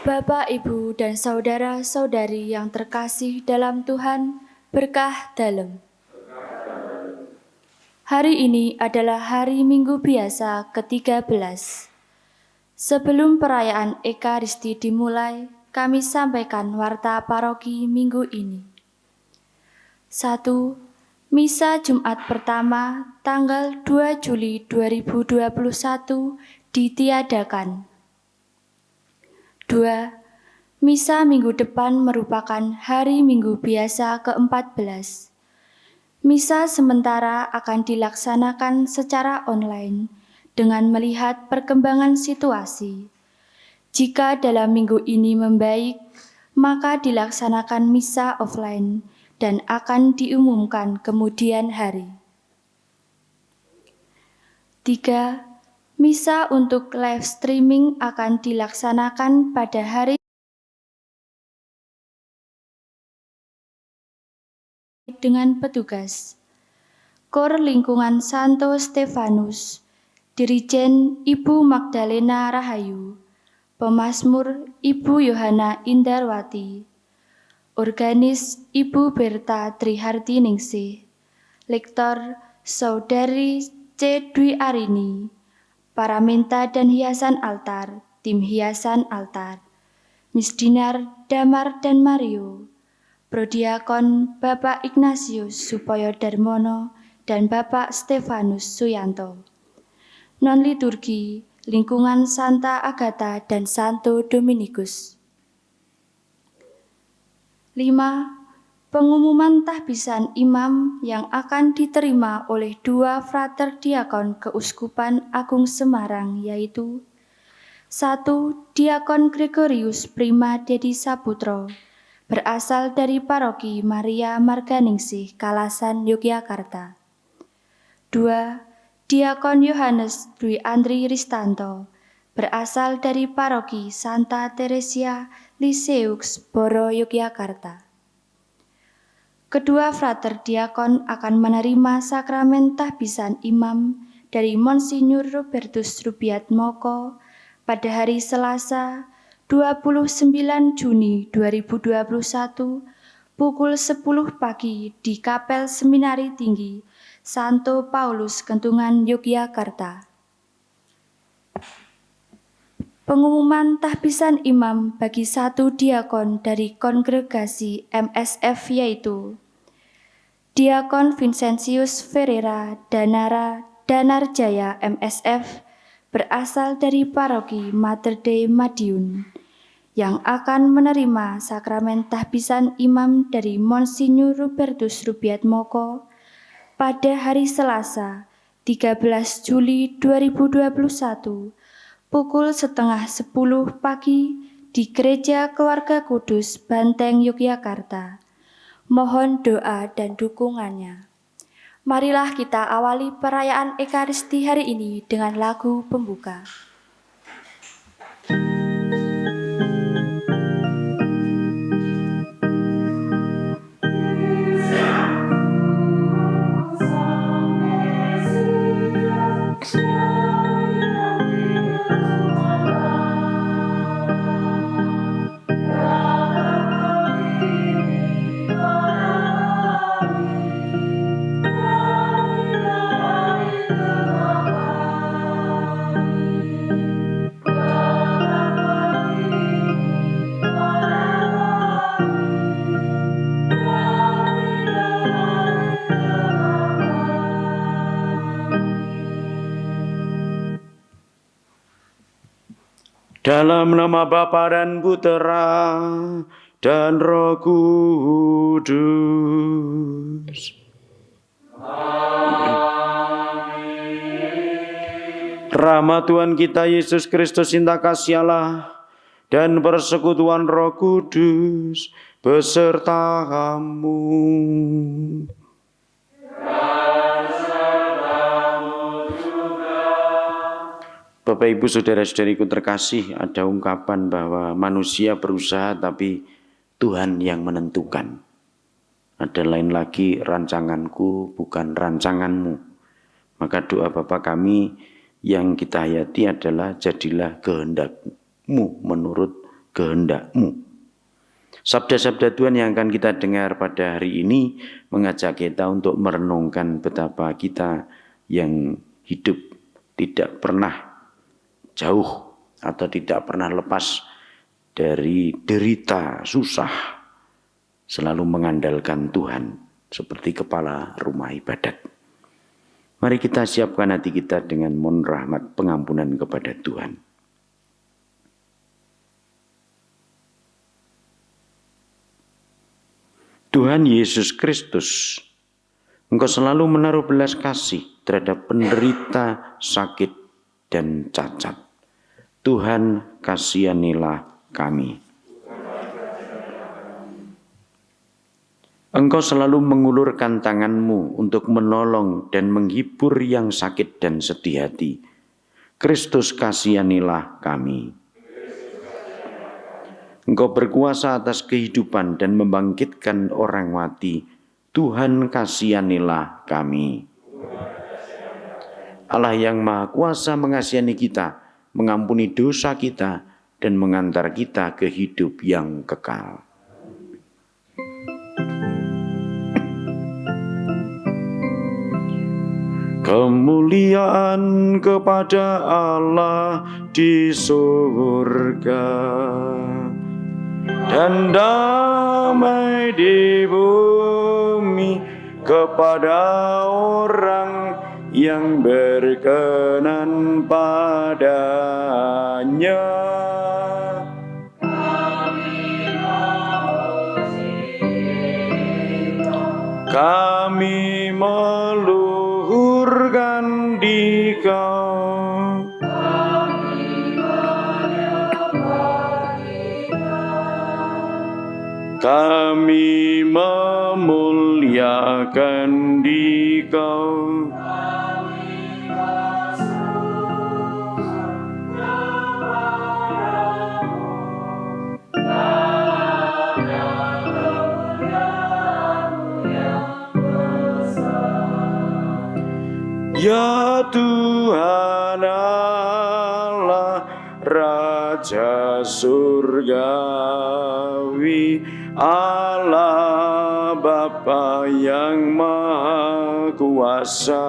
Bapak, Ibu, dan saudara-saudari yang terkasih dalam Tuhan, berkah dalam. Hari ini adalah hari Minggu biasa ke-13. Sebelum perayaan Ekaristi dimulai, kami sampaikan warta paroki minggu ini. 1. Misa Jumat pertama tanggal 2 Juli 2021 ditiadakan. 2. Misa minggu depan merupakan hari Minggu biasa ke-14. Misa sementara akan dilaksanakan secara online dengan melihat perkembangan situasi. Jika dalam minggu ini membaik, maka dilaksanakan misa offline dan akan diumumkan kemudian hari. 3. Misa untuk live streaming akan dilaksanakan pada hari dengan petugas. Kor Lingkungan Santo Stefanus, Dirijen Ibu Magdalena Rahayu, Pemazmur Ibu Yohana Indarwati, Organis Ibu Berta Triharti Ningsih, Lektor Saudari C. Dwi Arini, Paraminta dan Hiasan Altar, Tim Hiasan Altar, Misdinar Damar dan Mario, Prodiakon Bapak Ignatius Supoyo Darmono dan Bapak Stefanus Suyanto. Non-liturgi, Lingkungan Santa Agatha dan Santo Dominikus. 5. Pengumuman tahbisan imam yang akan diterima oleh 2 frater diakon Keuskupan Agung Semarang yaitu 1. Diakon Gregorius Prima Dedi Saputro, berasal dari Paroki Maria Marganingsih, Kalasan, Yogyakarta. 2. Diakon Yohanes Dwi Andri Ristanto, berasal dari Paroki Santa Teresia Liseux, Boro, Yogyakarta. Kedua frater diakon akan menerima sakramen tahbisan imam dari Monsinyur Robertus Rubiatmoko pada hari Selasa 29 Juni 2021 pukul 10 pagi di Kapel Seminari Tinggi Santo Paulus Kentungan, Yogyakarta. Pengumuman tahbisan imam bagi 1 diakon dari kongregasi MSF yaitu Diakon Vincentius Ferreira Danara Danarjaya MSF, berasal dari Paroki Mater Dei Madiun, yang akan menerima sakramen tahbisan imam dari Monsinyur Robertus Rubiatmoko pada hari Selasa 13 Juli 2021 pukul setengah 10 pagi di Gereja Keluarga Kudus, Banteng, Yogyakarta. Mohon doa dan dukungannya. Marilah kita awali perayaan Ekaristi hari ini dengan lagu pembuka. Dalam nama Bapa dan Putera dan Roh Kudus. Amin. Rahmat Tuhan kita Yesus Kristus, cinta kasih Allah, dan persekutuan Roh Kudus beserta kamu. Bapak Ibu saudara-saudariku terkasih, ada ungkapan bahwa manusia berusaha tapi Tuhan yang menentukan. Ada lain lagi, rancanganku bukan rancanganmu. Maka doa Bapa kami yang kita hayati adalah jadilah kehendakmu menurut kehendak-Mu. Sabda-sabda Tuhan yang akan kita dengar pada hari ini mengajak kita untuk merenungkan betapa kita yang hidup tidak pernah jauh atau tidak pernah lepas dari derita susah, selalu mengandalkan Tuhan seperti kepala rumah ibadat. Mari kita siapkan hati kita dengan mohon rahmat pengampunan kepada Tuhan. Tuhan Yesus Kristus, Engkau selalu menaruh belas kasih terhadap penderita, sakit, dan cacat. Tuhan, kasihanilah kami. Engkau selalu mengulurkan tangan-Mu untuk menolong dan menghibur yang sakit dan sedih hati. Kristus, kasihanilah kami. Engkau berkuasa atas kehidupan dan membangkitkan orang mati. Tuhan, kasihanilah kami. Allah yang Maha Kuasa mengasihani kita, mengampuni dosa kita, dan mengantar kita ke hidup yang kekal. Kemuliaan kepada Allah di surga dan damai di bumi kepada orang yang berkenan padanya. Kami meluhurkan Dikau. Kami memuliakan Dikau. Ya Tuhan Allah, Raja surgawi, Allah Bapa yang Maha Kuasa.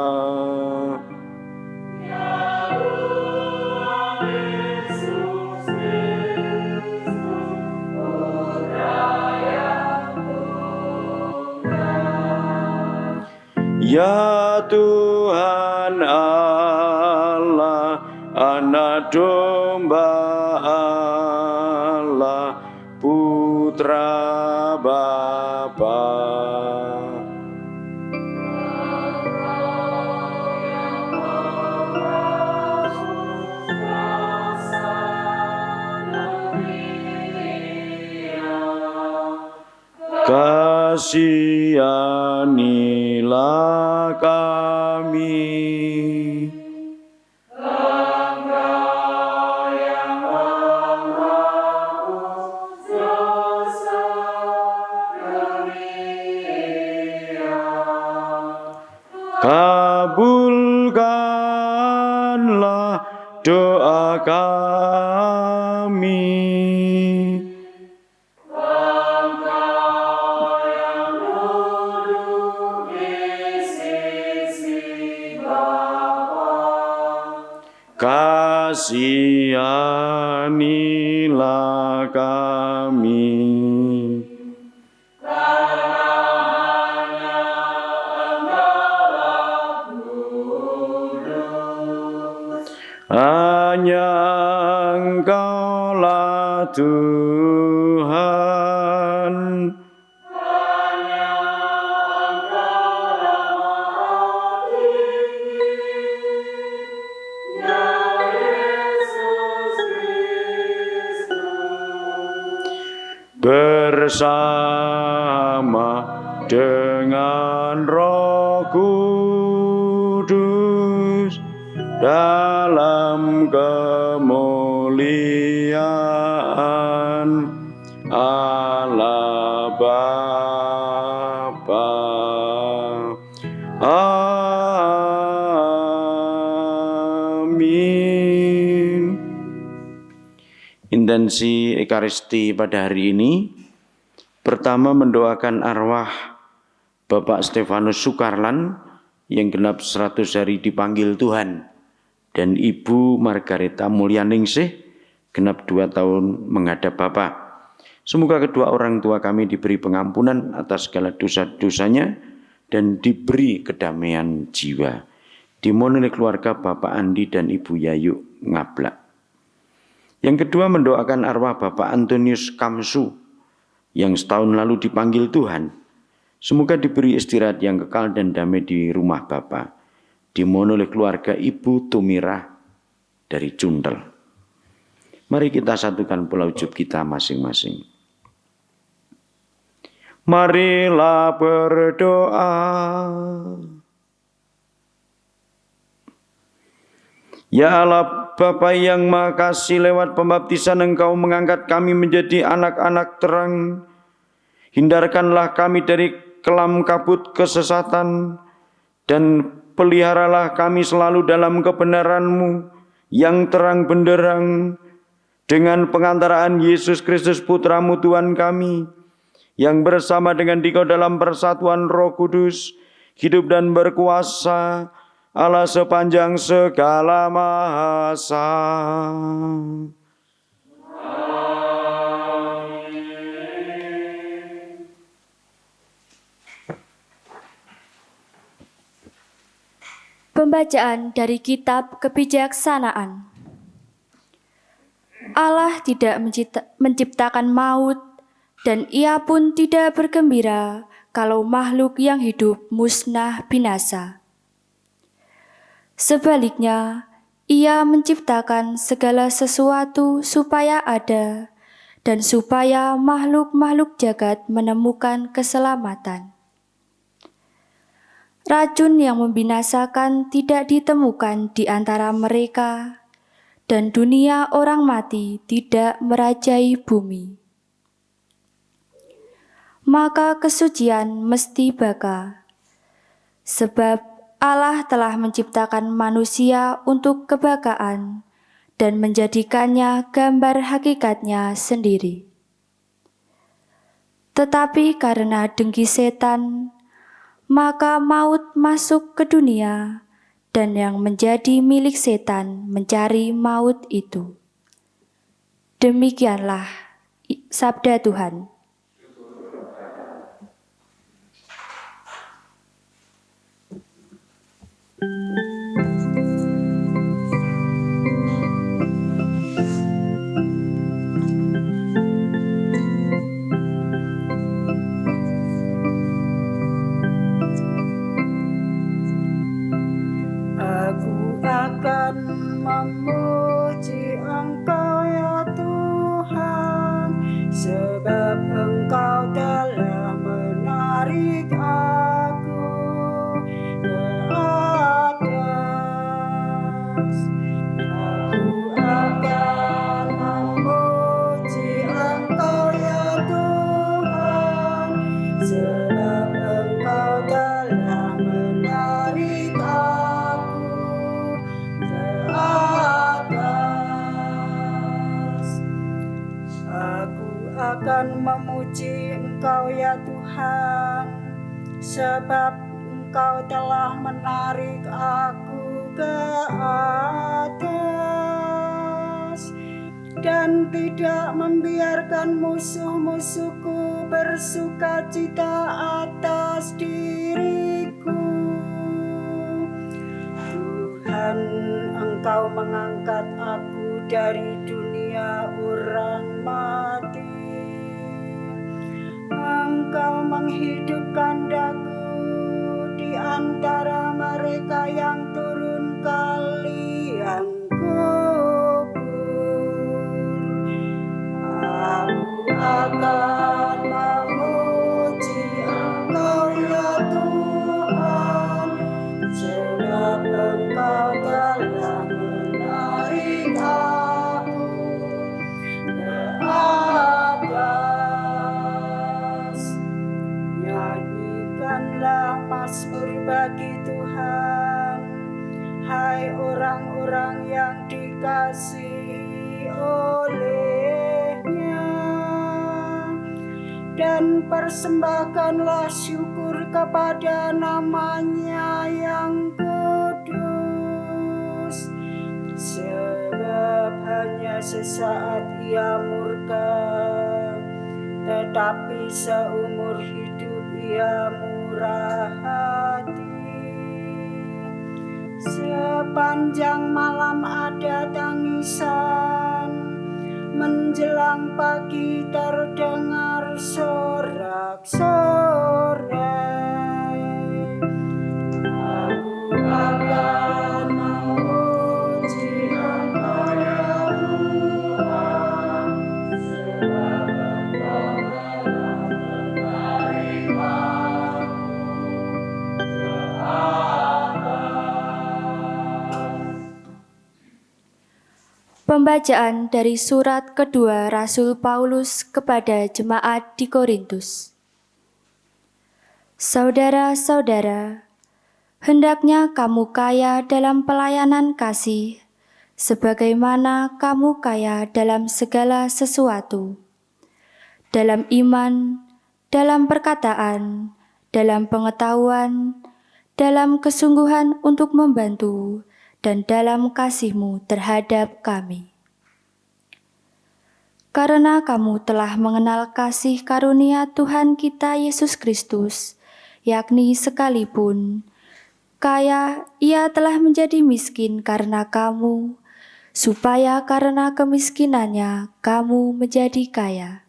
Ya Tuhan Allah, Anak Domba Allah, Putra Bapa. Kasihanilah kami. Kabulkanlah doa kami. Kasihanilah kami. Hanya Engkaulah Tuhan. Bersama dengan Roh Kudus dalam kemuliaan Allah Bapa. Amin. Intensi Ekaristi pada hari ini, pertama mendoakan arwah Bapak Stefanus Sukarlan yang genap 100 hari dipanggil Tuhan, dan Ibu Margareta Mulyaningsih genap 2 tahun menghadap Bapa. Semoga kedua orang tua kami diberi pengampunan atas segala dosa-dosanya dan diberi kedamaian jiwa. Dimohon oleh keluarga Bapak Andi dan Ibu Yayu Ngablak. Yang kedua mendoakan arwah Bapak Antonius Kamsu yang setahun lalu dipanggil Tuhan. Semoga diberi istirahat yang kekal dan damai di rumah Bapa. Dimohon oleh keluarga Ibu Tumirah dari Cundel. Mari kita satukan pola ujub kita masing-masing. Marilah berdoa. Ya Allah Bapa yang Maha Kasih, lewat pembaptisan Engkau mengangkat kami menjadi anak-anak terang. Hindarkanlah kami dari kelam kabut kesesatan dan peliharalah kami selalu dalam kebenaran-Mu yang terang benderang dengan pengantaraan Yesus Kristus Putra-Mu Tuhan kami, yang bersama dengan Dikau dalam persatuan Roh Kudus, hidup dan berkuasa Allah sepanjang segala masa. Pembacaan dari Kitab Kebijaksanaan. Allah tidak menciptakan maut, dan Ia pun tidak bergembira kalau makhluk yang hidup musnah binasa. Sebaliknya, Ia menciptakan segala sesuatu supaya ada, dan supaya makhluk-makhluk jagat menemukan keselamatan. Racun yang membinasakan tidak ditemukan di antara mereka, dan dunia orang mati tidak merajai bumi. Maka kesucian mesti baka, sebab Allah telah menciptakan manusia untuk kebakaan dan menjadikannya gambar hakikatnya sendiri. Tetapi karena dengki setan, maka maut masuk ke dunia, dan yang menjadi milik setan mencari maut itu. Demikianlah sabda Tuhan. Aku akan memuji Engkau ya Tuhan, sebab Engkau telah menarik aku ke atas. Aku akan memuji Engkau ya Tuhan, sebab Engkau telah menarik aku ke atas. Aku akan memuji Engkau ya Tuhan, sebab Engkau telah menarik aku ke atas, dan tidak membiarkan musuh-musuhku bersukacita atas diriku. Tuhan, Engkau mengangkat aku dari dunia orang mati. Engkau menghidupkan daku di antara mereka yang turun ke liang kubur. Aku akan memuji Engkau ya Tuhan, sebab Engkau telah menarik aku ke atas. Nyanyikanlah mazmur bagi Tuhan, hai persembahkanlah syukur kepada namanya yang kudus. Sebab hanya sesaat ia murka, tetapi seumur hidup ia murah hati. Sepanjang malam ada tangisan, menjelang pagi terdengar sorak-sorai. Aku akan memuji Engkau ya Tuhan, sebab Engkau telah menarimaku ke atas. Pembacaan dari surat kedua Rasul Paulus kepada jemaat di Korintus. Saudara-saudara, hendaknya kamu kaya dalam pelayanan kasih, sebagaimana kamu kaya dalam segala sesuatu, dalam iman, dalam perkataan, dalam pengetahuan, dalam kesungguhan untuk membantu, dan dalam kasih-Mu terhadap kami. Karena kamu telah mengenal kasih karunia Tuhan kita Yesus Kristus, yakni sekalipun kaya, ia telah menjadi miskin karena kamu, supaya karena kemiskinannya kamu menjadi kaya.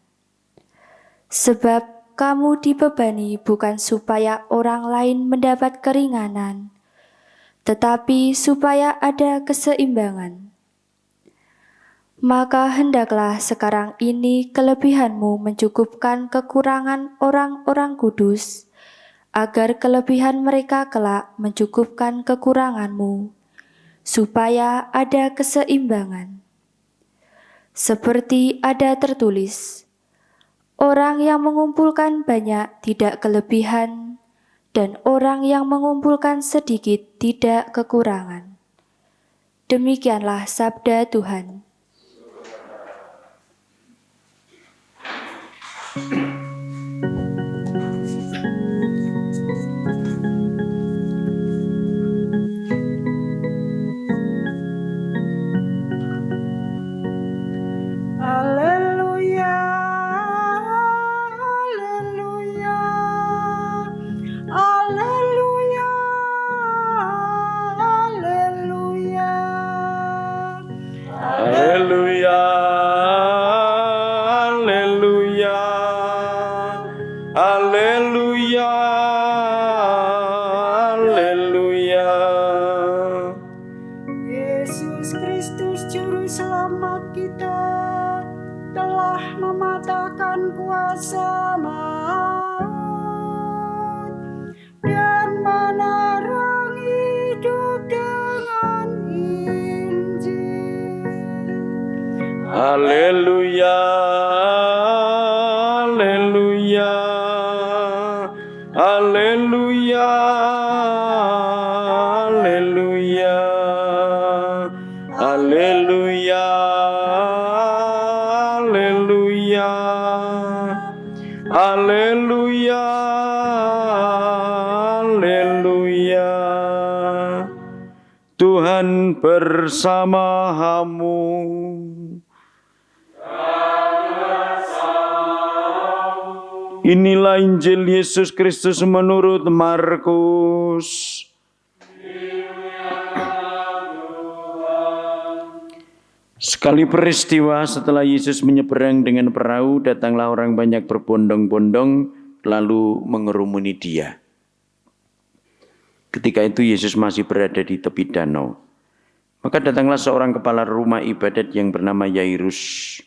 Sebab kamu dibebani bukan supaya orang lain mendapat keringanan, tetapi supaya ada keseimbangan. Maka hendaklah sekarang ini kelebihanmu mencukupkan kekurangan orang-orang kudus, agar kelebihan mereka kelak mencukupkan kekuranganmu, supaya ada keseimbangan. Seperti ada tertulis, orang yang mengumpulkan banyak tidak kelebihan, dan orang yang mengumpulkan sedikit tidak kekurangan. Demikianlah sabda Tuhan. Haleluya, haleluya, haleluya, haleluya. Haleluya, haleluya, haleluya, haleluya. Yesus Kristus Juru Selamat kita telah mematahkan kuasa maut dan menerang hidup dengan Injil. Haleluya, haleluya, haleluya, haleluya, haleluya, haleluya, haleluya, haleluya. Tuhan bersamamu. Inilah Injil Yesus Kristus menurut Markus. Sekali peristiwa setelah Yesus menyeberang dengan perahu, datanglah orang banyak berbondong-bondong lalu mengerumuni Dia. Ketika itu Yesus masih berada di tepi danau. Maka datanglah seorang kepala rumah ibadat yang bernama Yairus.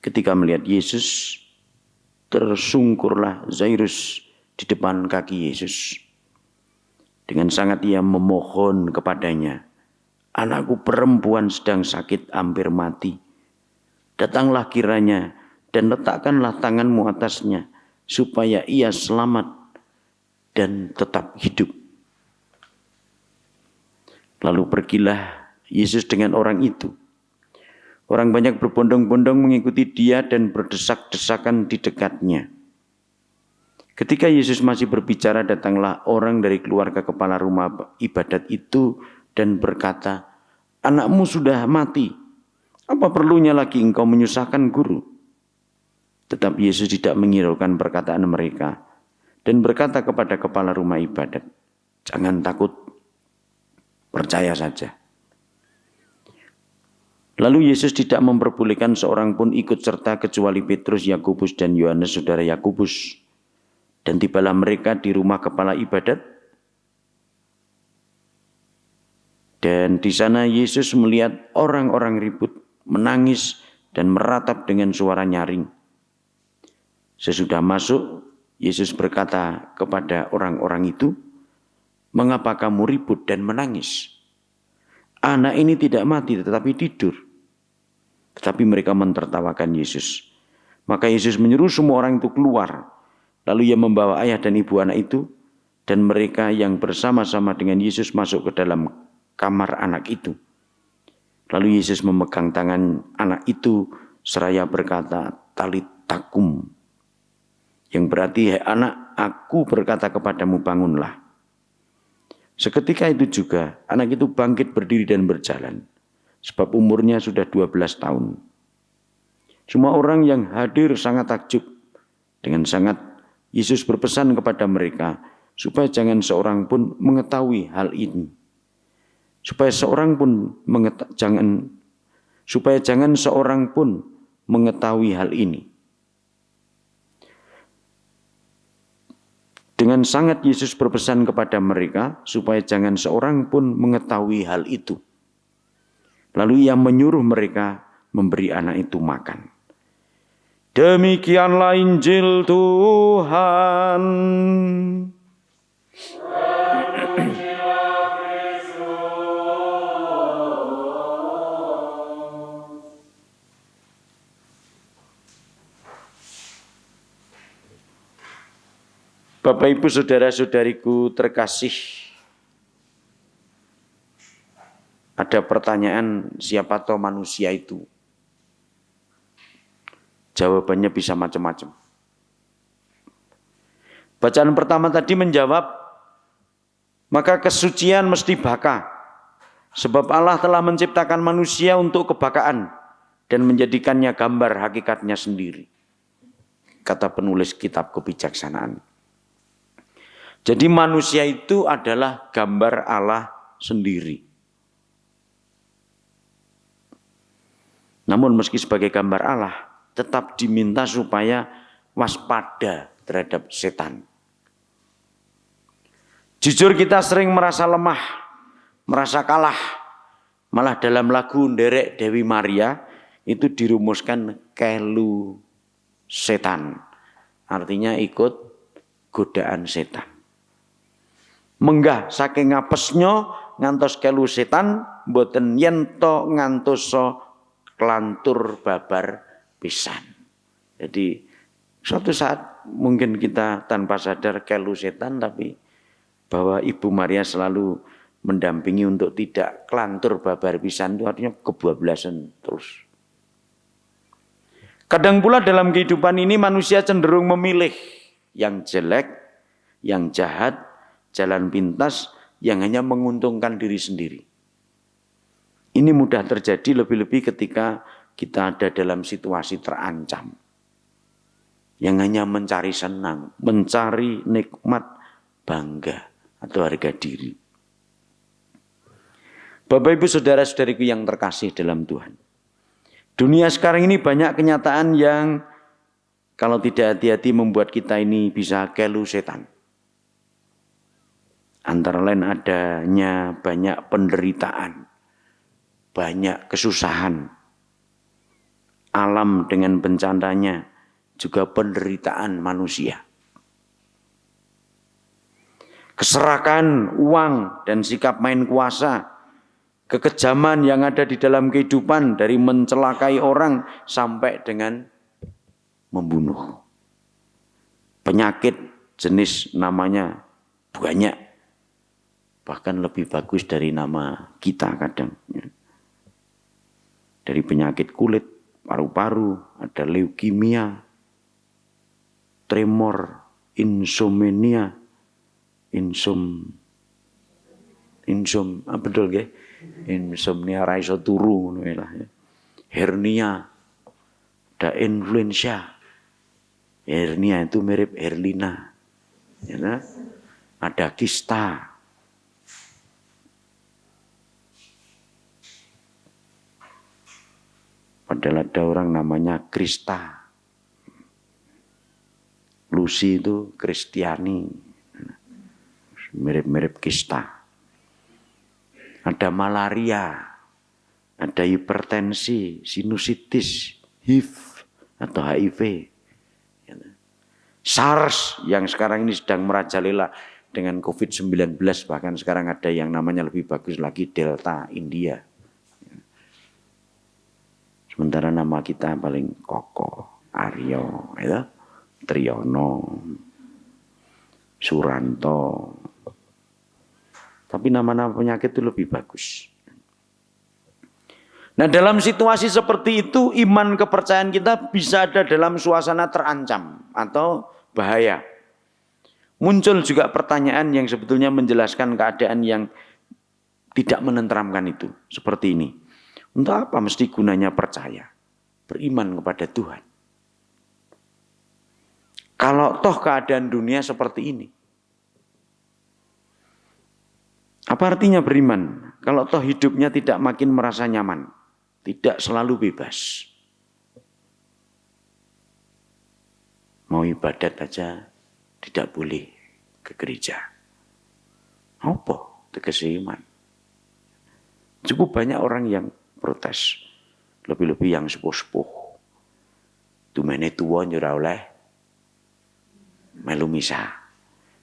Ketika melihat Yesus, tersungkurlah Yairus di depan kaki Yesus. Dengan sangat ia memohon kepadanya, "Anakku perempuan sedang sakit hampir mati. Datanglah kiranya dan letakkanlah tanganmu atasnya, supaya ia selamat dan tetap hidup." Lalu pergilah Yesus dengan orang itu. Orang banyak berbondong-bondong mengikuti dia dan berdesak-desakan di dekatnya. Ketika Yesus masih berbicara, datanglah orang dari keluarga kepala rumah ibadat itu dan berkata, "Anakmu sudah mati. Apa perlunya lagi engkau menyusahkan guru?" Tetapi Yesus tidak menghiraukan perkataan mereka dan berkata kepada kepala rumah ibadat, "Jangan takut, percaya saja." Lalu Yesus tidak memperbolehkan seorang pun ikut serta kecuali Petrus, Yakobus, dan Yohanes saudara Yakobus. Dan tibalah mereka di rumah kepala ibadat. Dan di sana Yesus melihat orang-orang ribut, menangis, dan meratap dengan suara nyaring. Sesudah masuk, Yesus berkata kepada orang-orang itu, "Mengapa kamu ribut dan menangis? Anak ini tidak mati tetapi tidur." Tetapi mereka mentertawakan Yesus. Maka Yesus menyuruh semua orang itu keluar. Lalu ia membawa ayah dan ibu anak itu, dan mereka yang bersama-sama dengan Yesus masuk ke dalam kamar anak itu. Lalu Yesus memegang tangan anak itu seraya berkata, "Talita kum," yang berarti, "Hai anak, aku berkata kepadamu, bangunlah." Seketika itu juga anak itu bangkit berdiri dan berjalan, sebab umurnya sudah 12 tahun. Semua orang yang hadir sangat takjub. Dengan sangat Yesus berpesan kepada mereka supaya jangan seorang pun mengetahui hal ini. Supaya jangan seorang pun mengetahui hal ini. Dengan sangat Yesus berpesan kepada mereka supaya jangan seorang pun mengetahui hal itu. Lalu ia menyuruh mereka memberi anak itu makan. Demikianlah Injil Tuhan. Bapak Ibu saudara-saudariku terkasih, ada pertanyaan, siapa toh manusia itu? Jawabannya bisa macam-macam. Bacaan pertama tadi menjawab, maka kesucian mesti baka, sebab Allah telah menciptakan manusia untuk kebakaan dan menjadikannya gambar hakikatnya sendiri, kata penulis kitab Kebijaksanaan. Jadi manusia itu adalah gambar Allah sendiri. Namun meski sebagai gambar Allah, tetap diminta supaya waspada terhadap setan. Jujur kita sering merasa lemah, merasa kalah. Malah dalam lagu Nderek Dewi Maria itu dirumuskan kelu setan. Artinya ikut godaan setan. Menggah saking ngapesnya ngantos kelu setan, mboten yento ngantoso kelantur babar pisan. Jadi suatu saat mungkin kita tanpa sadar kelu setan, tapi bahwa Ibu Maria selalu mendampingi untuk tidak kelantur babar pisan, itu artinya kebablasan terus. Kadang pula dalam kehidupan ini manusia cenderung memilih yang jelek, yang jahat, jalan pintas yang hanya menguntungkan diri sendiri. Ini mudah terjadi lebih-lebih ketika kita ada dalam situasi terancam. Yang hanya mencari senang, mencari nikmat, bangga atau harga diri. Bapak Ibu saudara-saudariku yang terkasih dalam Tuhan. Dunia sekarang ini banyak kenyataan yang kalau tidak hati-hati membuat kita ini bisa kelu setan. Antara lain adanya banyak penderitaan, banyak kesusahan. Alam dengan bencananya, juga penderitaan manusia. Keserakan uang dan sikap main kuasa, kekejaman yang ada di dalam kehidupan dari mencelakai orang sampai dengan membunuh. Penyakit jenis namanya banyak. Bahkan lebih bagus dari nama kita kadang. dari penyakit kulit, paru-paru, ada leukemia, tremor, insomnia, betul nggih? Insomnia ra iso turu ngono lah ya. Hernia, ada influenza. Hernia itu mirip Herlina. Ya, nah? Ada kista. Padahal ada orang namanya Krista. Lucy itu Kristiani. Mirip-mirip kista. Ada malaria, ada hipertensi, sinusitis, HIV atau HIV. SARS yang sekarang ini sedang merajalela dengan COVID-19, bahkan sekarang ada yang namanya lebih bagus lagi Delta India. Sementara nama kita paling kokoh, Aryo, ya, Triyono, Suranto. Tapi nama-nama penyakit itu lebih bagus. Nah, dalam situasi seperti itu, iman kepercayaan kita bisa ada dalam suasana terancam atau bahaya. Muncul juga pertanyaan yang sebetulnya menjelaskan keadaan yang tidak menenteramkan itu. Seperti ini. Untuk apa mesti gunanya percaya? Beriman kepada Tuhan. Kalau toh keadaan dunia seperti ini. Apa artinya beriman? Kalau toh hidupnya tidak makin merasa nyaman, tidak selalu bebas. Mau ibadat aja tidak boleh ke gereja. Apa? Tegese iman. Cukup banyak orang yang protes. Lebih-lebih yang sepuh-sepuh. Dumene tuwa ora oleh melu misa.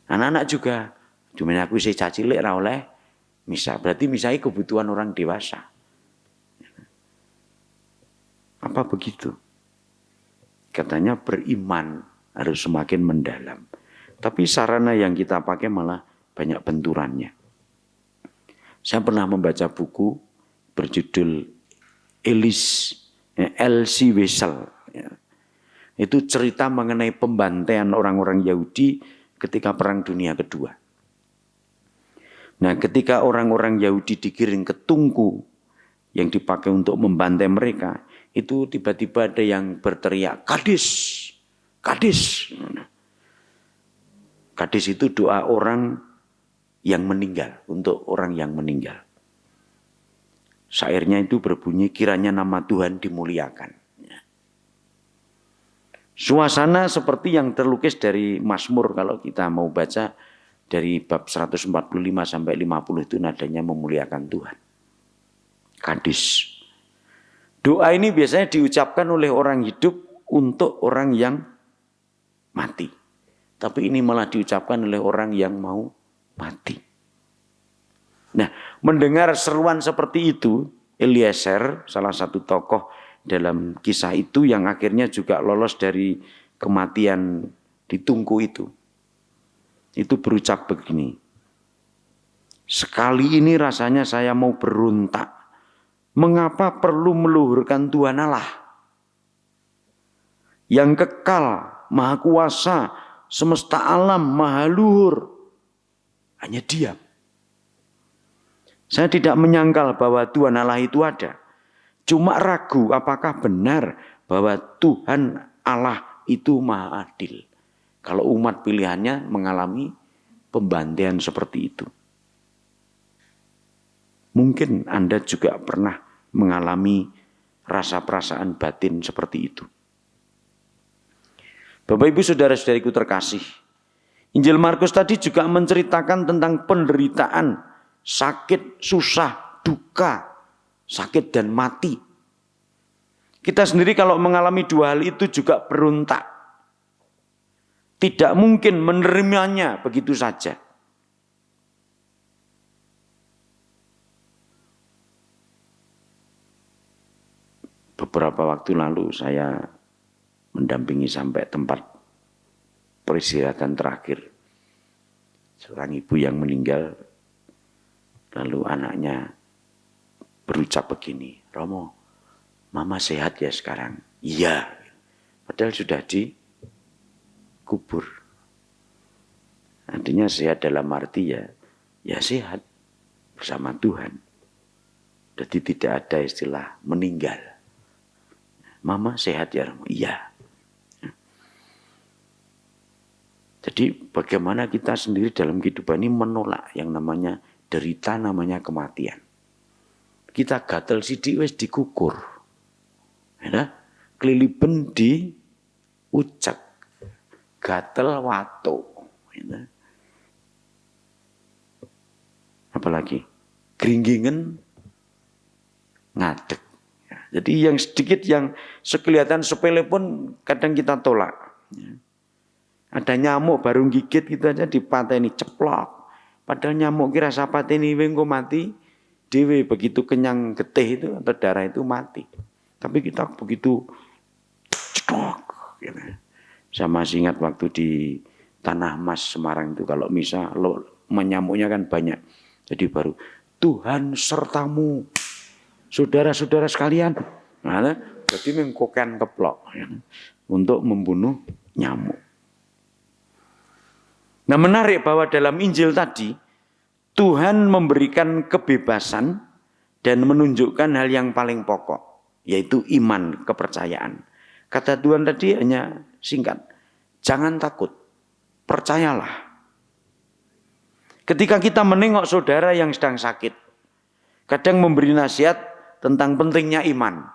Anak-anak juga, dumene aku isih cacilik ora oleh misa, berarti misai kebutuhan orang dewasa. Apa begitu? Katanya beriman harus semakin mendalam. Tapi sarana yang kita pakai malah banyak benturannya. Saya pernah membaca buku berjudul L.C. Wiesel. Itu cerita mengenai pembantaian orang-orang Yahudi ketika Perang Dunia Kedua. Nah, ketika orang-orang Yahudi digiring ke tungku yang dipakai untuk membantai mereka, itu tiba-tiba ada yang berteriak, Kadis, Kadis. Kadis itu doa orang yang meninggal, untuk orang yang meninggal. Syairnya itu berbunyi, kiranya nama Tuhan dimuliakan. Suasana seperti yang terlukis dari Mazmur, kalau kita mau baca, dari bab 145 sampai 50 itu nadanya memuliakan Tuhan. Kadis. Doa ini biasanya diucapkan oleh orang hidup untuk orang yang mati. Tapi ini malah diucapkan oleh orang yang mau mati. Nah, mendengar seruan seperti itu, Eliezer, salah satu tokoh dalam kisah itu yang akhirnya juga lolos dari kematian di tungku itu berucap begini, sekali ini rasanya saya mau berontak. Mengapa perlu meluhurkan Tuhan Allah yang kekal, maha kuasa, semesta alam, maha luhur, hanya diam. Saya tidak menyangkal bahwa Tuhan Allah itu ada. Cuma ragu apakah benar bahwa Tuhan Allah itu maha adil. Kalau umat pilihannya mengalami pembantaian seperti itu. Mungkin Anda juga pernah mengalami rasa perasaan batin seperti itu. Bapak Ibu saudara-saudariku terkasih, Injil Markus tadi juga menceritakan tentang penderitaan, sakit, susah, duka, sakit dan mati. Kita sendiri kalau mengalami dua hal itu juga berontak. Tidak mungkin menerimanya begitu saja. Beberapa waktu lalu saya mendampingi sampai tempat peristirahatan terakhir. Seorang ibu yang meninggal, lalu anaknya berucap begini, Romo, Mama sehat ya sekarang? Iya. Padahal sudah dikubur. Artinya sehat dalam arti ya sehat bersama Tuhan. Jadi tidak ada istilah meninggal. Mama sehat ya? Iya. Jadi bagaimana kita sendiri dalam kehidupan ini menolak yang namanya derita, namanya kematian. Kita gatel sidik wis dikukur. Ya, keliliben di ucek. Gatel watu. Ya. Apalagi geringgingen ngadeg. Ya, jadi yang sedikit yang sekelihatan sepele pun kadang kita tolak. Ya. Ada nyamuk baru gigit gitu aja dipateni ceplok. Padahal nyamuk kira sapateni weng kok mati. Dewe begitu kenyang getih itu atau darah itu mati. Tapi kita begitu cedok. Gitu. Saya masih ingat waktu di Tanah Mas Semarang itu kalau misa menyamuknya kan banyak. Jadi baru Tuhan sertamu. Saudara-saudara sekalian. Nah, jadi mengkokan keplok. Ya, untuk membunuh nyamuk. Nah menarik bahwa dalam Injil tadi Tuhan memberikan kebebasan dan menunjukkan hal yang paling pokok, yaitu iman, kepercayaan. Kata Tuhan tadi hanya singkat, jangan takut, percayalah. Ketika kita menengok saudara yang sedang sakit, kadang memberi nasihat tentang pentingnya iman,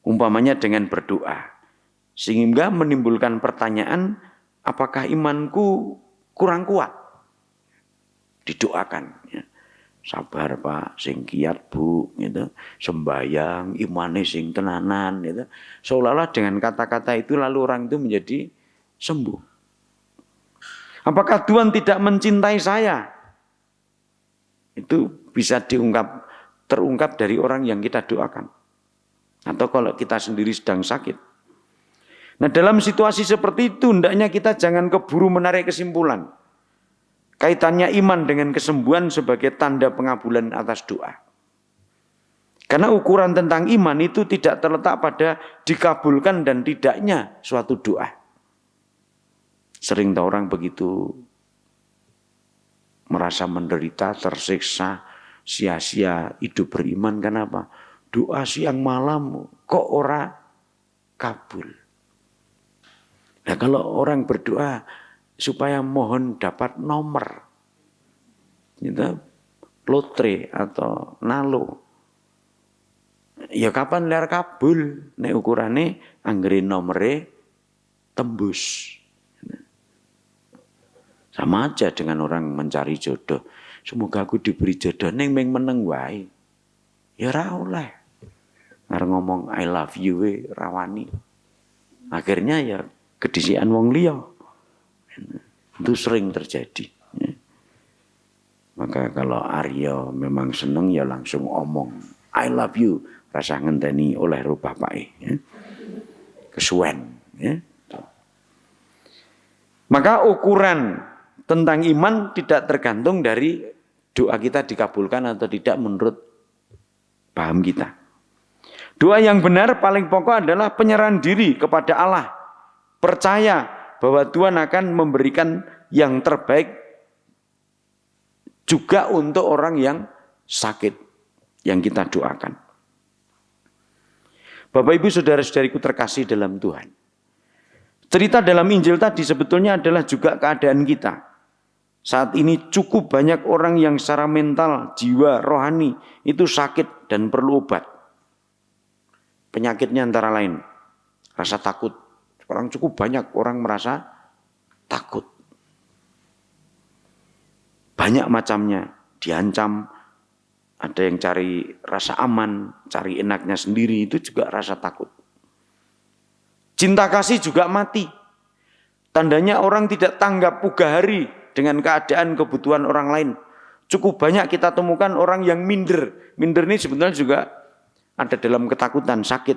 umpamanya dengan berdoa, sehingga menimbulkan pertanyaan, apakah imanku kurang kuat? Didoakan. Ya. Sabar Pak, sing kiat Bu, gitu. Sembayang, imane sing tenanan, gitu. Seolah-olah dengan kata-kata itu lalu orang itu menjadi sembuh. Apakah Tuhan tidak mencintai saya? Itu bisa terungkap dari orang yang kita doakan. Atau kalau kita sendiri sedang sakit. Nah dalam situasi seperti itu hendaknya kita jangan keburu menarik kesimpulan. Kaitannya iman dengan kesembuhan sebagai tanda pengabulan atas doa. Karena ukuran tentang iman itu tidak terletak pada dikabulkan dan tidaknya suatu doa. Sering tahu orang begitu merasa menderita, tersiksa, sia-sia hidup beriman. Kenapa? Doa siang malam kok ora kabul. Nah kalau orang berdoa supaya mohon dapat nomor, gitu, lotre atau nalo, ya kapan ler kabul? Nek ukurane anggere nomere tembus. Sama aja dengan orang mencari jodoh. Semoga aku diberi jodoh neng meneng wae. Ya ora oleh. Ngarep ngomong I love you rawani. Akhirnya ya kedisian wong liya. Itu sering terjadi. Maka kalau Aryo memang seneng ya langsung omong I love you. Rasa ngenteni oleh ro bapake. Kesuwen. Maka ukuran tentang iman tidak tergantung dari doa kita dikabulkan atau tidak menurut paham kita. Doa yang benar paling pokok adalah penyerahan diri kepada Allah. Percaya bahwa Tuhan akan memberikan yang terbaik juga untuk orang yang sakit yang kita doakan. Bapak Ibu saudara-saudariku terkasih dalam Tuhan. Cerita dalam Injil tadi sebetulnya adalah juga keadaan kita. Saat ini cukup banyak orang yang secara mental, jiwa, rohani itu sakit dan perlu obat. Penyakitnya antara lain rasa takut. Sekarang cukup banyak orang merasa takut. Banyak macamnya, diancam, ada yang cari rasa aman, cari enaknya sendiri, itu juga rasa takut. Cinta kasih juga mati. Tandanya orang tidak tanggap puga hari dengan keadaan kebutuhan orang lain. Cukup banyak kita temukan orang yang minder. Minder ini sebenarnya juga ada dalam ketakutan, sakit,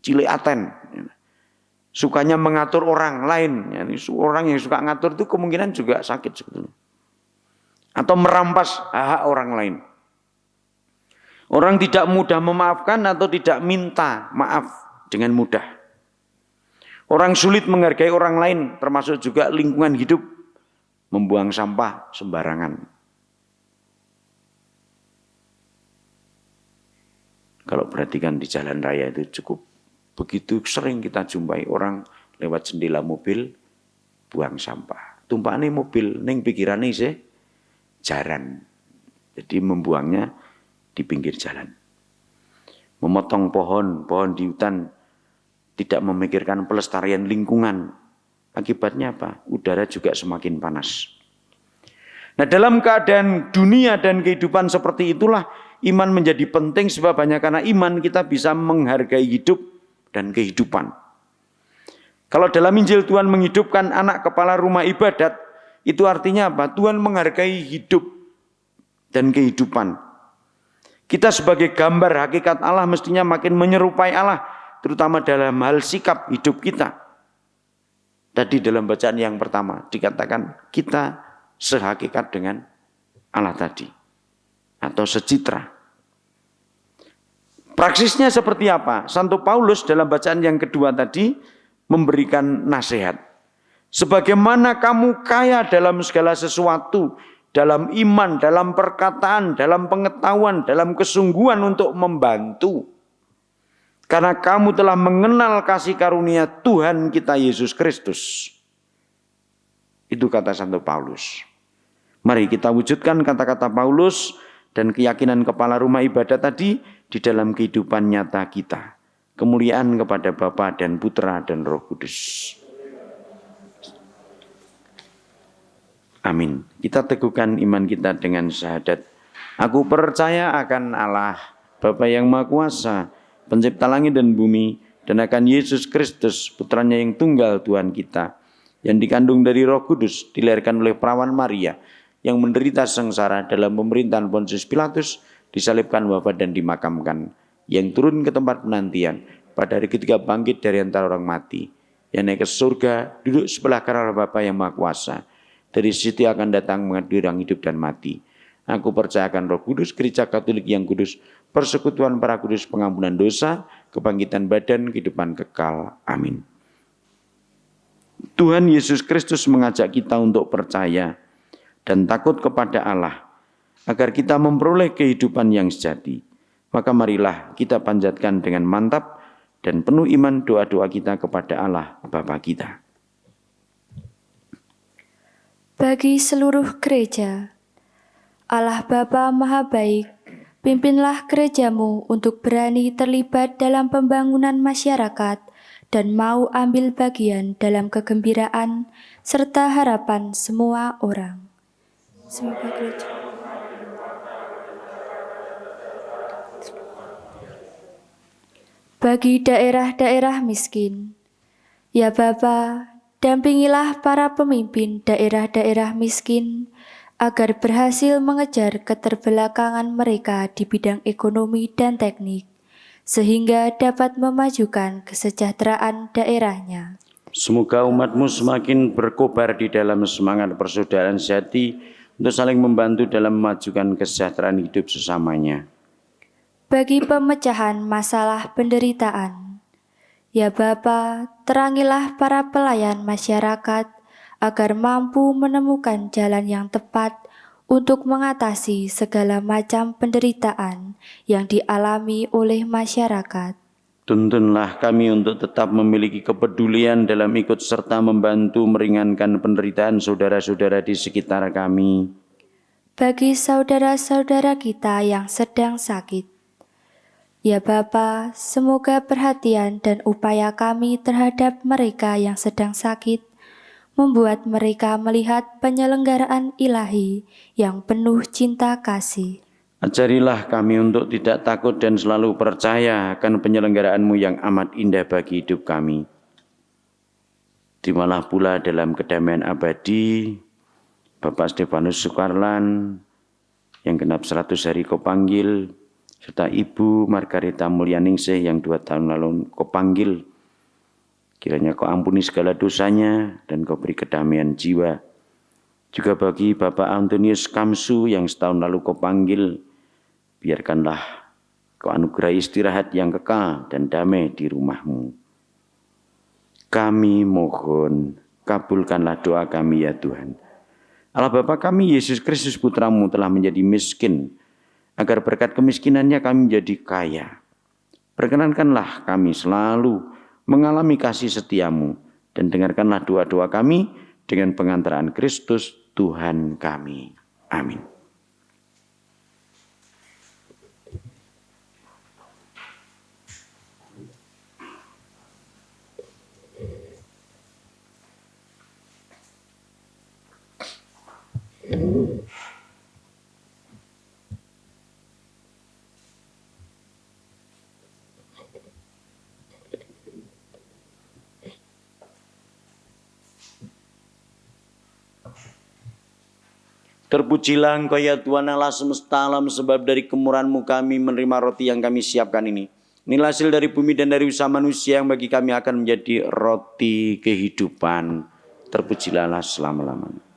cileaten. Sukanya mengatur orang lain. Orang yang suka ngatur itu kemungkinan juga sakit sebetulnya. Atau merampas hak orang lain. Orang tidak mudah memaafkan atau tidak minta maaf dengan mudah. Orang sulit menghargai orang lain, termasuk juga lingkungan hidup, membuang sampah sembarangan. Kalau perhatikan di jalan raya itu cukup begitu sering kita jumpai orang lewat jendela mobil buang sampah. Tumpakane mobil ning pikirane isih jaran. Jadi membuangnya di pinggir jalan. Memotong pohon di hutan, tidak memikirkan pelestarian lingkungan. Akibatnya apa? Udara juga semakin panas. Nah, dalam keadaan dunia dan kehidupan seperti itulah iman menjadi penting, sebab hanya karena iman kita bisa menghargai hidup dan kehidupan. Kalau dalam Injil Tuhan menghidupkan anak kepala rumah ibadat, itu artinya apa? Tuhan menghargai hidup dan kehidupan. Kita sebagai gambar hakikat Allah mestinya makin menyerupai Allah, terutama dalam hal sikap hidup kita. Tadi dalam bacaan yang pertama dikatakan kita sehakikat dengan Allah tadi, atau secitra. Praksisnya seperti apa? Santo Paulus dalam bacaan yang kedua tadi memberikan nasihat. Sebagaimana kamu kaya dalam segala sesuatu, dalam iman, dalam perkataan, dalam pengetahuan, dalam kesungguhan untuk membantu. Karena kamu telah mengenal kasih karunia Tuhan kita Yesus Kristus. Itu kata Santo Paulus. Mari kita wujudkan kata-kata Paulus dan keyakinan kepala rumah ibadat tadi di dalam kehidupan nyata kita. Kemuliaan kepada Bapa dan Putra dan Roh Kudus. Amin. Kita teguhkan iman kita dengan syahadat. Aku percaya akan Allah, Bapa yang Maha Kuasa, pencipta langit dan bumi, dan akan Yesus Kristus, putranya yang tunggal Tuhan kita, yang dikandung dari Roh Kudus, dilahirkan oleh perawan Maria, yang menderita sengsara dalam pemerintahan Pontius Pilatus, disalibkan, wafat dan dimakamkan, yang turun ke tempat penantian, pada hari ketiga bangkit dari antara orang mati, yang naik ke surga, duduk sebelah kanan Bapa yang Maha Kuasa. Dari situ akan datang mengadili orang hidup dan mati. Aku percayakan Roh Kudus, Gereja Katolik yang kudus, persekutuan para kudus, pengampunan dosa, kebangkitan badan, kehidupan kekal. Amin. Tuhan Yesus Kristus mengajak kita untuk percaya dan takut kepada Allah, agar kita memperoleh kehidupan yang sejati. Maka marilah kita panjatkan dengan mantap dan penuh iman doa-doa kita kepada Allah Bapa kita. Bagi seluruh gereja, Allah Bapa Maha Baik, pimpinlah gerejamu untuk berani terlibat dalam pembangunan masyarakat dan mau ambil bagian dalam kegembiraan serta harapan semua orang. Semoga gereja. Bagi daerah-daerah miskin, ya Bapa, dampingilah para pemimpin daerah-daerah miskin agar berhasil mengejar keterbelakangan mereka di bidang ekonomi dan teknik, sehingga dapat memajukan kesejahteraan daerahnya. Semoga umat-Mu semakin berkobar di dalam semangat persaudaraan sejati untuk saling membantu dalam memajukan kesejahteraan hidup sesamanya. Bagi pemecahan masalah penderitaan, ya Bapa, terangilah para pelayan masyarakat agar mampu menemukan jalan yang tepat untuk mengatasi segala macam penderitaan yang dialami oleh masyarakat. Tuntunlah kami untuk tetap memiliki kepedulian dalam ikut serta membantu meringankan penderitaan saudara-saudara di sekitar kami. Bagi saudara-saudara kita yang sedang sakit, ya Bapa, semoga perhatian dan upaya kami terhadap mereka yang sedang sakit membuat mereka melihat penyelenggaraan ilahi yang penuh cinta kasih. Ajarilah kami untuk tidak takut dan selalu percaya akan penyelenggaraan-Mu yang amat indah bagi hidup kami. Terimalah pula dalam kedamaian abadi Bapak Stefanus Sukarlan yang genap 100 hari Kau panggil, serta Ibu Margarita Mulyaningsih yang 2 tahun lalu Kau panggil. Kiranya Kau ampuni segala dosanya dan Kau beri kedamaian jiwa. Juga bagi Bapak Antonius Kamsu yang setahun lalu Kau panggil, biarkanlah Kau anugerahi istirahat yang kekal dan damai di rumah-Mu. Kami mohon, kabulkanlah doa kami ya Tuhan. Allah Bapa kami, Yesus Kristus Putra-Mu telah menjadi miskin, agar berkat kemiskinannya kami menjadi kaya. Perkenankanlah kami selalu mengalami kasih setia-Mu, dan dengarkanlah doa-doa kami dengan pengantaraan Kristus Tuhan kami. Amin. Terpujilah Engkau ya Tuhan Allah semesta alam, sebab dari kemurahan-Mu kami menerima roti yang kami siapkan ini. Inilah hasil dari bumi dan dari usaha manusia yang bagi kami akan menjadi roti kehidupan. Terpujilah Allah selama-lamanya.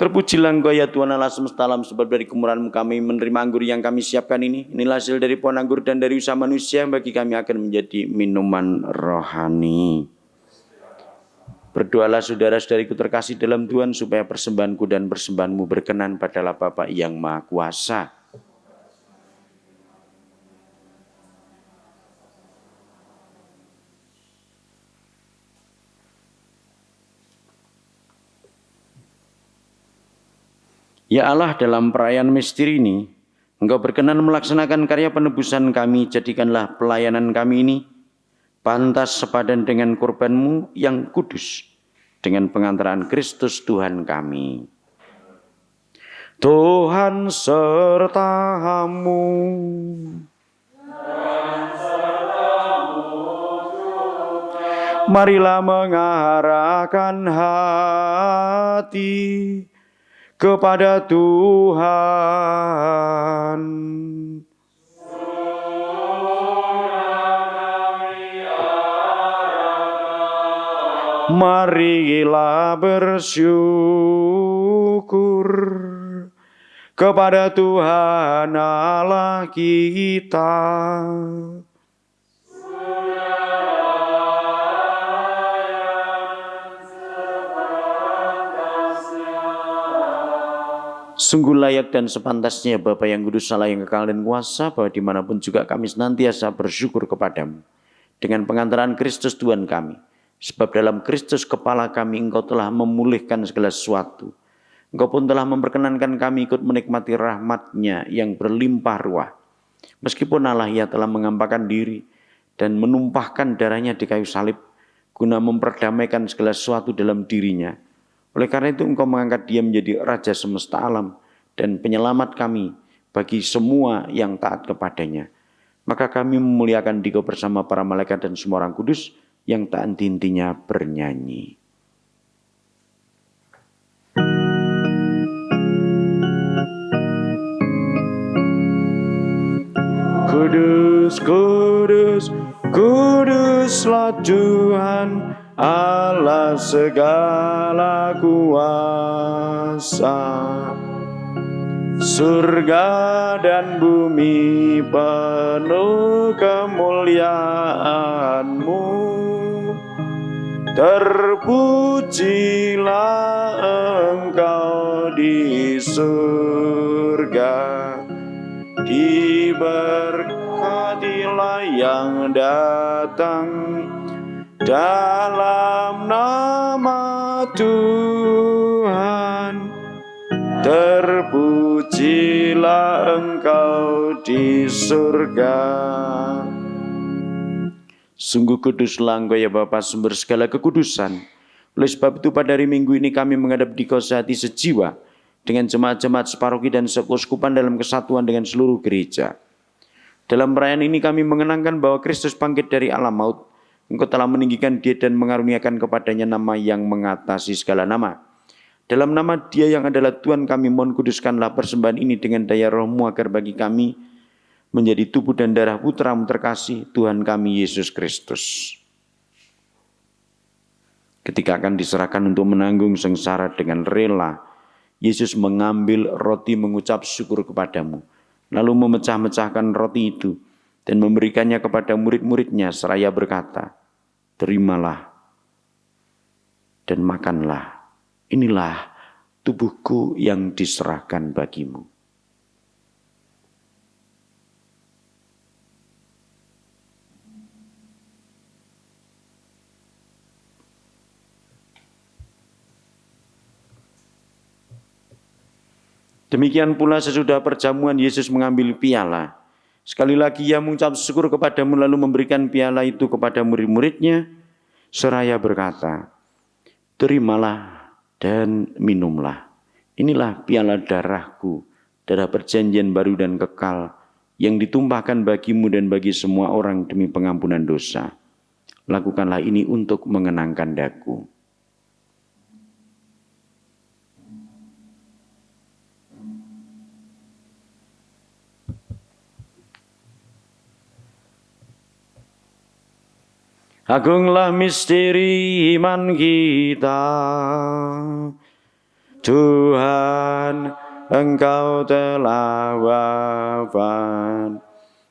Terpujilah Engkau ya Tuhan Allah semesta alam, sebab dari kemurahan-Mu kami menerima anggur yang kami siapkan ini. Inilah hasil dari pohon anggur dan dari usaha manusia yang bagi kami akan menjadi minuman rohani. Berdoalah saudara-saudariku terkasih dalam Tuhan, supaya persembahanku dan persembahan-Mu berkenan pada Allah Bapa yang Maha Kuasa. Ya Allah, dalam perayaan misteri ini, Engkau berkenan melaksanakan karya penebusan kami. Jadikanlah pelayanan kami ini pantas sepadan dengan korban-Mu yang kudus, dengan pengantaran Kristus Tuhan kami. Tuhan serta-Mu. Marilah mengarahkan hati kepada Tuhan. Marilah bersyukur kepada Tuhan Allah kita. Sungguh layak dan sepantasnya Bapa yang kudus, Allah yang kekal dan kuasa, bahwa dimanapun juga kami senantiasa bersyukur kepadamu dengan pengantaran Kristus Tuhan kami. Sebab dalam Kristus kepala kami Engkau telah memulihkan segala sesuatu. Engkau pun telah memperkenankan kami ikut menikmati rahmat-Nya yang berlimpah ruah. Meskipun Allah Ia telah mengampakkan diri dan menumpahkan darah-Nya di kayu salib, guna memperdamaikan segala sesuatu dalam diri-Nya. Oleh karena itu Engkau mengangkat Dia menjadi Raja semesta alam dan penyelamat kami bagi semua yang taat kepadanya. Maka kami memuliakan Dikau bersama para malaikat dan semua orang kudus yang tak henti-hentinya bernyanyi. Kudus, kudus, kuduslah Tuhan Allah segala kuasa. Surga dan bumi penuh kemuliaan-Mu. Terpujilah Engkau di surga, diberkatilah yang datang dalam nama Tuhan. Terpujilah Engkau di surga. Sungguh kuduslah Engkau ya Bapa, sumber segala kekudusan. Oleh sebab itu pada hari Minggu ini kami menghadap Dikau sehati sejiwa dengan jemaat-jemaat separoki dan sekeuskupan dalam kesatuan dengan seluruh gereja. Dalam perayaan ini kami mengenangkan bahwa Kristus bangkit dari alam maut. Engkau telah meninggikan Dia dan mengaruniakan kepadanya nama yang mengatasi segala nama. Dalam nama Dia yang adalah Tuhan kami mohon kuduskanlah persembahan ini dengan daya Roh-Mu, agar bagi kami menjadi tubuh dan darah Putra-Mu terkasih, Tuhan kami Yesus Kristus. Ketika akan diserahkan untuk menanggung sengsara dengan rela, Yesus mengambil roti mengucap syukur kepadamu, lalu memecah-mecahkan roti itu dan memberikannya kepada murid-muridnya seraya berkata, "Terimalah dan makanlah, inilah tubuhku yang diserahkan bagimu." Demikian pula sesudah perjamuan Yesus mengambil piala. Sekali lagi ia mengucap syukur kepadamu lalu memberikan piala itu kepada murid-muridnya seraya berkata, "Terimalah dan minumlah. Inilah piala darahku, darah perjanjian baru dan kekal yang ditumpahkan bagimu dan bagi semua orang demi pengampunan dosa. Lakukanlah ini untuk mengenangkan daku." Agunglah misteri iman kita, Tuhan, Engkau telah wafat.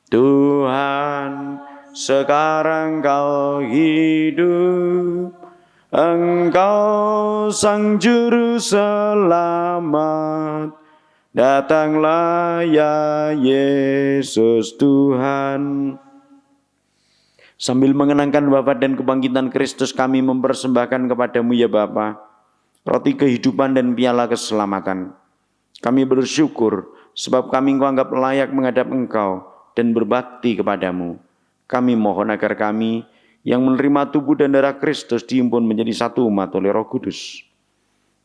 Tuhan, sekarang Kau hidup. Engkau Sang Juru Selamat. Datanglah ya Yesus Tuhan. Sambil mengenangkan wafat dan kebangkitan Kristus, kami mempersembahkan kepadamu ya Bapa, roti kehidupan dan piala keselamatan. Kami bersyukur sebab kami Engkau anggap layak menghadap Engkau dan berbakti kepadamu. Kami mohon agar kami yang menerima tubuh dan darah Kristus dihimpun menjadi satu umat oleh Roh Kudus.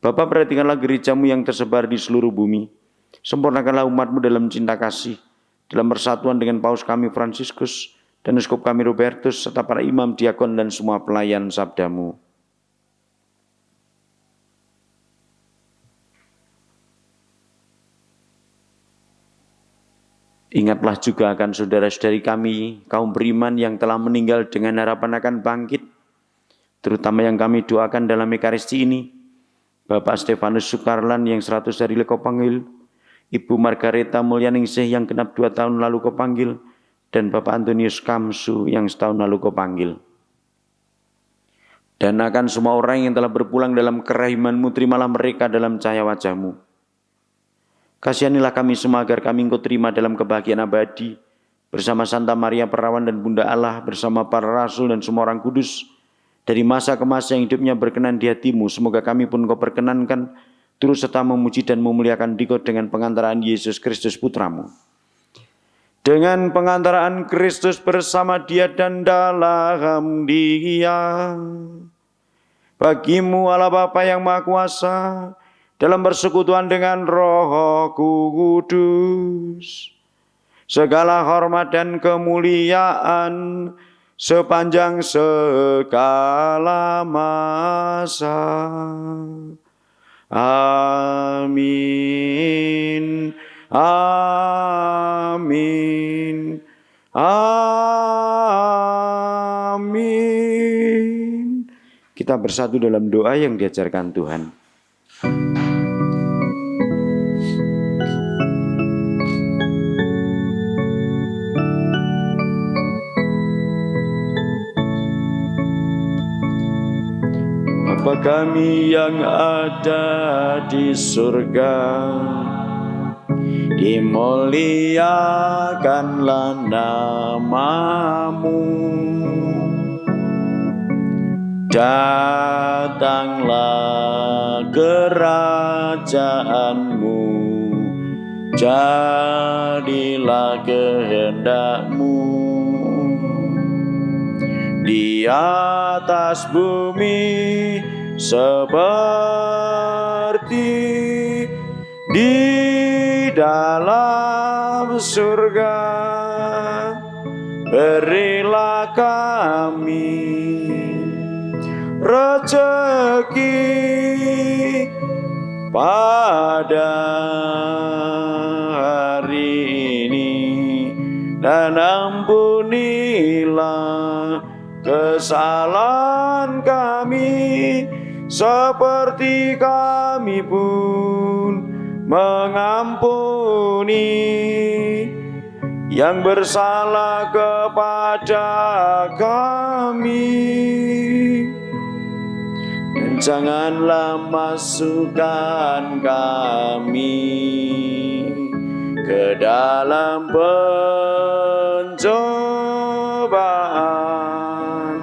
Bapa, perhatikanlah gerejamu yang tersebar di seluruh bumi. Sempurnakanlah umatmu dalam cinta kasih, dalam persatuan dengan Paus kami Fransiskus, dan Uskup kami Robertus, serta para imam, diakon, dan semua pelayan sabdamu. Ingatlah juga akan saudara-saudari kami, kaum beriman yang telah meninggal dengan harapan akan bangkit, terutama yang kami doakan dalam Ekaristi ini, Bapak Stefanus Sukarlan yang 100 hari kau panggil, Ibu Margareta Mulyaningsih yang genap 2 tahun lalu kau panggil, dan Bapak Antonius Kamsu yang setahun lalu kau panggil. Dan akan semua orang yang telah berpulang dalam kerahiman-Mu, terimalah mereka dalam cahaya wajah-Mu. Kasihanilah kami semua agar kami Engkau terima dalam kebahagiaan abadi, bersama Santa Maria Perawan dan Bunda Allah, bersama para rasul dan semua orang kudus, dari masa ke masa yang hidupnya berkenan di hati-Mu. Semoga kami pun Engkau perkenankan, turut serta memuji dan memuliakan Dikau dengan pengantaraan Yesus Kristus Putra-Mu. Dengan pengantaraan Kristus bersama Dia dan dalam Dia, bagimu Allah Bapa yang Maha Kuasa, dalam persekutuan dengan Roh Kudus, segala hormat dan kemuliaan sepanjang segala masa. Amin. Amin. Amin. Kita bersatu dalam doa yang diajarkan Tuhan. Bapa kami yang ada di surga, dimuliakanlah nama-Mu. Datanglah kerajaan-Mu, jadilah kehendak-Mu di atas bumi seperti di dalam surga. Berilah kami rezeki pada hari ini, dan ampunilah kesalahan kami seperti kami pun mengampuni yang bersalah kepada kami. Dan janganlah masukkan kami ke dalam pencobaan,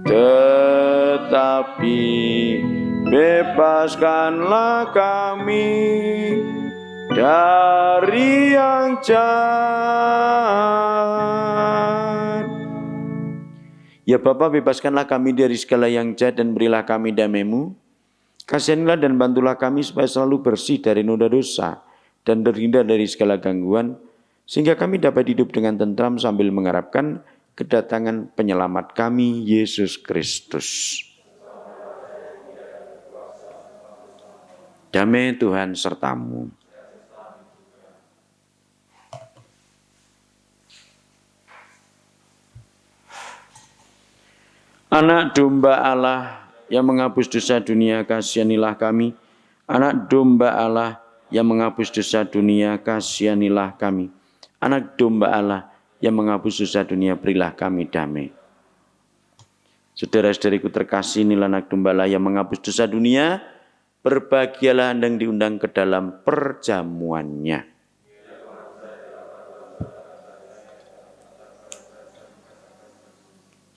tetapi bebaskanlah kami dari yang jahat. Ya Bapa, bebaskanlah kami dari segala yang jahat dan berilah kami damai-Mu. Kasihanilah dan bantulah kami supaya selalu bersih dari noda dosa dan terhindar dari segala gangguan, sehingga kami dapat hidup dengan tentram sambil mengharapkan kedatangan penyelamat kami, Yesus Kristus. Damai Tuhan sertamu. Anak domba Allah yang menghapus dosa dunia, kasihanilah kami. Anak domba Allah yang menghapus dosa dunia, kasihanilah kami. Anak domba Allah yang menghapus dosa dunia, berilah kami damai. Saudara-saudariku terkasih, inilah anak domba Allah yang menghapus dosa dunia. Berbahagialah Anda yang diundang ke dalam perjamuannya.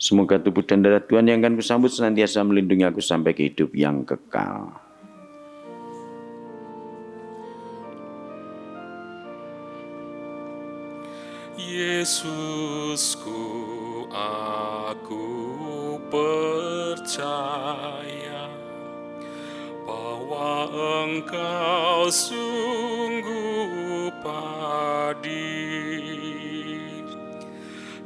Semoga tubuh dan darah Tuhan yang akan kusambut senantiasa melindungi aku sampai ke hidup yang kekal. Yesusku, aku percaya bahwa Engkau sungguh hadir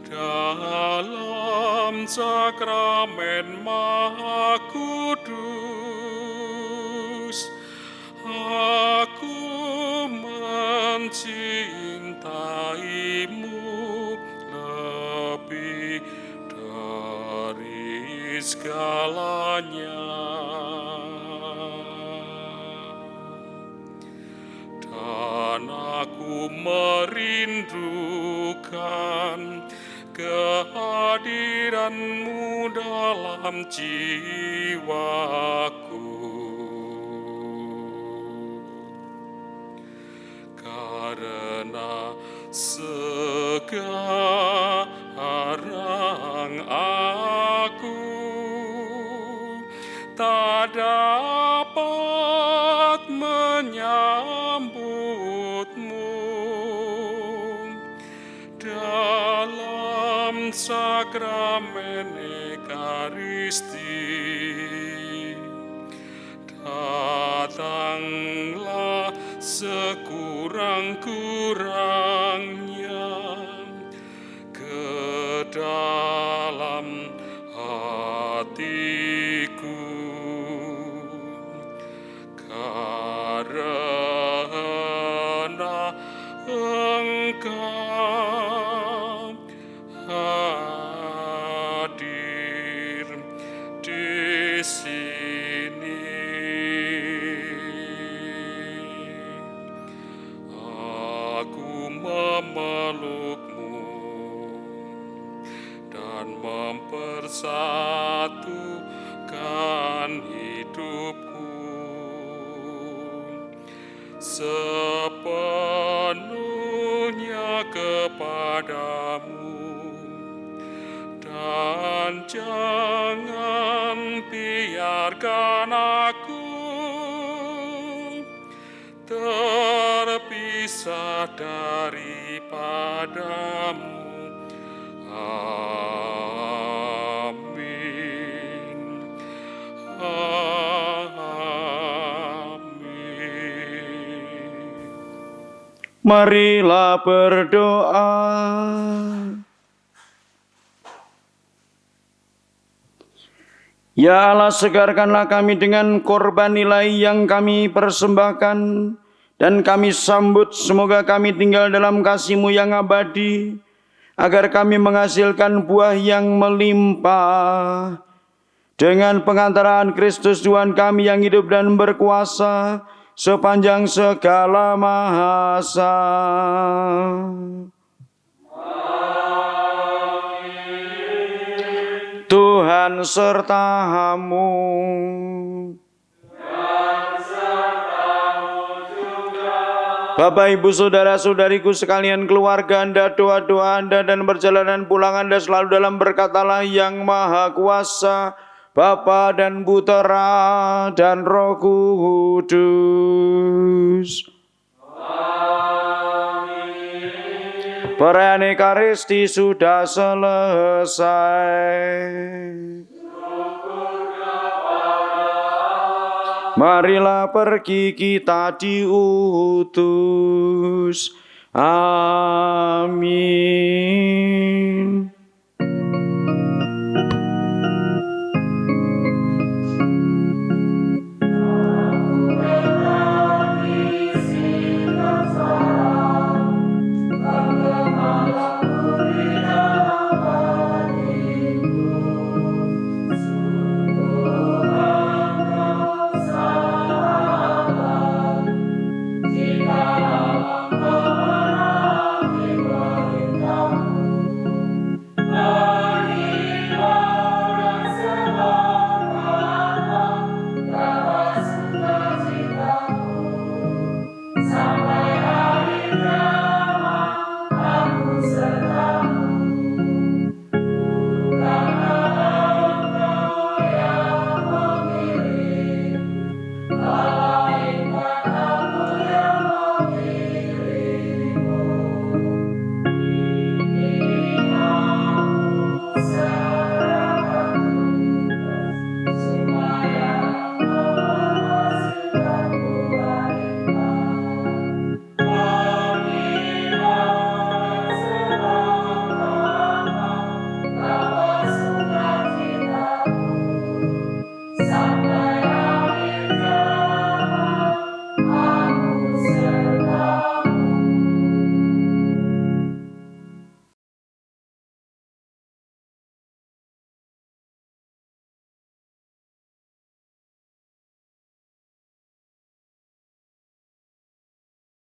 dalam sakramen Maha Kudus. Aku mencintaimu lebih dari segalanya, dan aku merindukan kehadiran-Mu dalam jiwaku. Karena sekarang aku tak dapat menyambut-Mu dalam sakramen Ekaristi. Datanglah sekurang-kurangnya ke dalam hatiku, karena Engkau hadir di sini. Aku memeluk-Mu dan mempersatukan hidupku sepenuhnya kepadamu, dan jangan biarkan aku terpisah daripadamu. Amin. Amin. Marilah berdoa. Ya Allah, segarkanlah kami dengan korban nilai yang kami persembahkan, dan kami sambut semoga kami tinggal dalam kasih-Mu yang abadi, agar kami menghasilkan buah yang melimpah Dengan pengantaran Kristus Tuhan kami yang hidup dan berkuasa sepanjang segala masa. Tuhan sertamu. Bapak, Ibu, Saudara-saudariku sekalian, keluarga Anda, doa-doa Anda dan perjalanan pulang Anda selalu dalam berkat Allah yang Maha Kuasa, Bapa dan Putera dan Roh Kudus. Amin. Perayaan Ekaristi sudah selesai. Marilah pergi kita diutus. Amin.